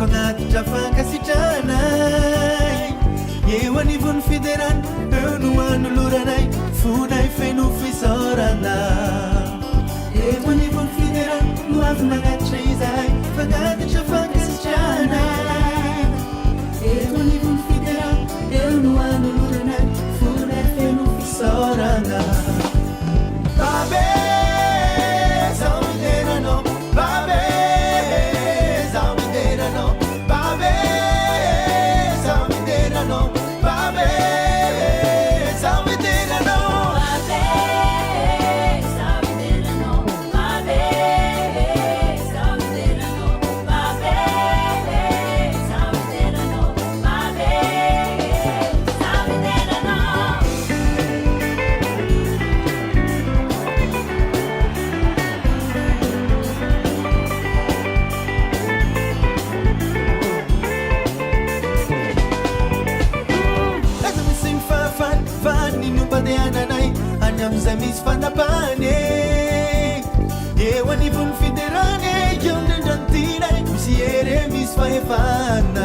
fanatitra fankasitranay eo anivony fiderany eo no anoloranay fonay feno fisaorana eo anivony fiderany no avy magnatitra izahay fanatitra fankasitranay eo anivony fiderany eo no anoloranay fonay feno fisaorana Babe, Zauderano, Babe, Zauderano, Babe, Zauderano, Babe, Zauderano, Babe, Zauderano, Babe, Zauderano, Babe, Zauderano, Anay anyamizay misy fanapany eo anivony fiderany eo ndrandrantinay misy ere misy fahefana